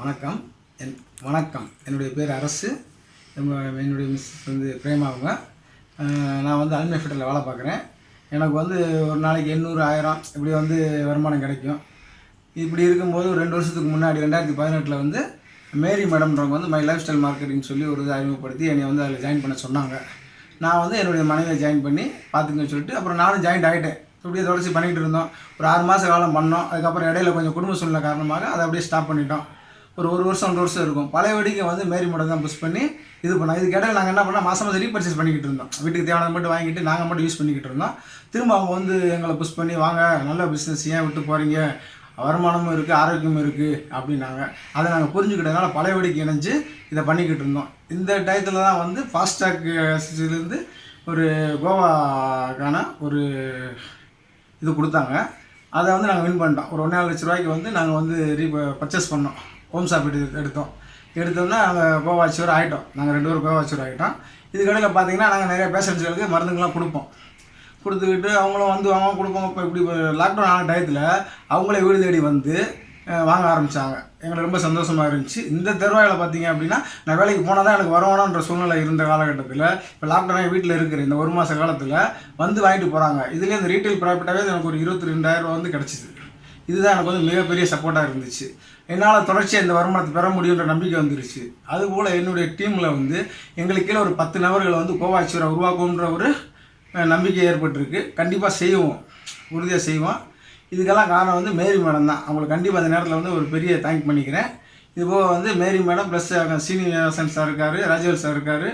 வணக்கம் வணக்கம் என்னுடைய பேர் அரசு. என்னுடைய மிஸ் வந்து பிரேமா அவங்க. நான் வந்து அலுமினியம் ஃபேக்டரியில் வேலை பார்க்குறேன். எனக்கு வந்து ஒரு நாளைக்கு 800 1000 இப்படி வந்து வருமானம் கிடைக்கும். இப்படி இருக்கும்போது ஒரு 2 வருஷத்துக்கு முன்னாடி 2018 வந்து மேரி மேடம்ன்றவங்க வந்து மை லைஃப் ஸ்டைல் மார்க்கெட்டிங் சொல்லி ஒரு இது அறிமுகப்படுத்தி என்னை வந்து அதில் ஜாயின் பண்ண சொன்னாங்க. நான் வந்து என்னுடைய மனைவியை ஜாயின் பண்ணி பார்த்துங்கன்னு சொல்லிட்டு அப்புறம் நானும் ஜாயின்ட் ஆகிட்டேன். இப்படியே தொடர்ச்சி பண்ணிக்கிட்டு இருந்தோம். ஒரு 6 மாத காலம் பண்ணோம். அதுக்கப்புறம் இடையில கொஞ்சம் குடும்ப சூழ்நிலை காரணமாக அதை அப்படியே ஸ்டாப் பண்ணிட்டோம். ஒரு 1 வருஷம் 2 வருஷம் இருக்கும். பழைய வடிக்கு வந்து மேரி மேடம் தான் புஷ் பண்ணி இது பண்ணோம். இதுக்கு இடையில நாங்கள் என்ன பண்ணோம், மாதம் ரீபர்ச்சேஸ் பண்ணிக்கிட்டு இருந்தோம். வீட்டுக்கு தேவையானது மட்டும் வாங்கிட்டு நாங்கள் மட்டும் யூஸ் பண்ணிக்கிட்டு இருந்தோம். திரும்ப அவங்க வந்து எங்களை புஷ் பண்ணி வாங்க நல்ல பிஸ்னஸ் ஏன் விட்டு போகிறீங்க, வருமானமும் இருக்குது ஆரோக்கியமும் இருக்குது அப்படின்னாங்க. அதை நாங்கள் புரிஞ்சுக்கிட்டதுனால பழைய வடிக்கு இணைஞ்சு இதை பண்ணிக்கிட்டு இருந்தோம். இந்த டயத்தில் தான் வந்து ஃபாஸ்டாக்லேருந்து ஒரு கோவாக்கான ஒரு இது கொடுத்தாங்க. அதை வந்து நாங்கள் வின் பண்ணிட்டோம். ஒரு 1.5 லட்ச ரூபாய்க்கு வந்து நாங்கள் வந்து பர்ச்சேஸ் பண்ணோம். ஹோம் ஷாப் எடுத்தோம்னா நாங்கள் கோவா அச்சீவர் ஆகிட்டோம். நாங்கள் 2 பேரும் கோவா அச்சீவர் ஆகிட்டோம். இதுக்கடையில் பார்த்தீங்கன்னா நாங்கள் நிறைய பேஷண்ட்ஸ்களுக்கு மருந்துங்கள்லாம் கொடுத்துக்கிட்டு அவங்களும் வந்து அவங்க கொடுப்போம். இப்போ இப்படி லாக்டவுன் ஆன டயத்தில் அவங்களே வீடு தேடி வந்து வாங்க ஆரம்பித்தாங்க. எங்களுக்கு ரொம்ப சந்தோஷமாக இருந்துச்சு. இந்த தருவாயில் பார்த்தீங்க அப்படின்னா நான் வேலைக்கு போனால் தான் எனக்கு வரணுன்ற சூழ்நிலை இருந்த காலகட்டத்தில் இப்போ லாக்டவுன் வீட்டில் இருக்கிற இந்த 1 மாத காலத்தில் வந்து வாங்கிட்டு போகிறாங்க. இதுலேயே இந்த ரீட்டைல் ப்ராஃபிட்டாகவே எனக்கு ஒரு 22,000 ரூபா வந்து கிடச்சிது. இதுதான் எனக்கு வந்து மிகப்பெரிய சப்போர்ட்டாக இருந்துச்சு. என்னால் தொடர்ச்சியாக இந்த வருமானத்தை பெற முடியுன்ற நம்பிக்கை வந்துருச்சு. அதுபோல் என்னுடைய டீமில் வந்து எங்களுக்கு கீழே ஒரு 10 நபர்களை வந்து கோவா அச்சீவரை உருவாக்குன்ற ஒரு நம்பிக்கை ஏற்பட்டிருக்கு. கண்டிப்பாக செய்வோம், உறுதியாக செய்வோம். இதுக்கெல்லாம் காரணம் வந்து மேரி மேடம் தான். அவங்களுக்கு கண்டிப்பாக அந்த நேரத்தில் வந்து ஒரு பெரிய தேங்க் பண்ணிக்கிறேன். இதுபோக வந்து மேரி மேடம் ப்ளஸ் சீனிவாசன் சார் இருக்கார், ராஜவேல் சார் இருக்கார்,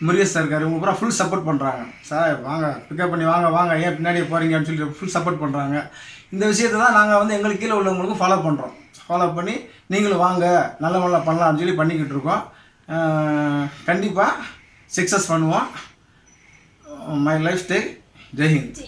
முருகேஷ் சார் இருக்கார். இவங்க பூரா ஃபுல் சப்போர்ட் பண்ணுறாங்க. சார் வாங்க பிக்கப் பண்ணி வாங்க ஏன் பின்னாடியே போகிறீங்க அப்படின்னு சொல்லி ஃபுல் சப்போர்ட் பண்ணுறாங்க. இந்த விஷயத்தை தான் நாங்கள் வந்து எங்களுக்கு கீழே உள்ளவங்களுக்கும் ஃபாலோ பண்ணி நீங்களும் வாங்க நல்ல பண்ணலாம்னு சொல்லி பண்ணிக்கிட்டு இருக்கோம். கண்டிப்பாக சக்ஸஸ் பண்ணுவோம். My life style. ஜெய்ஹிந்த்.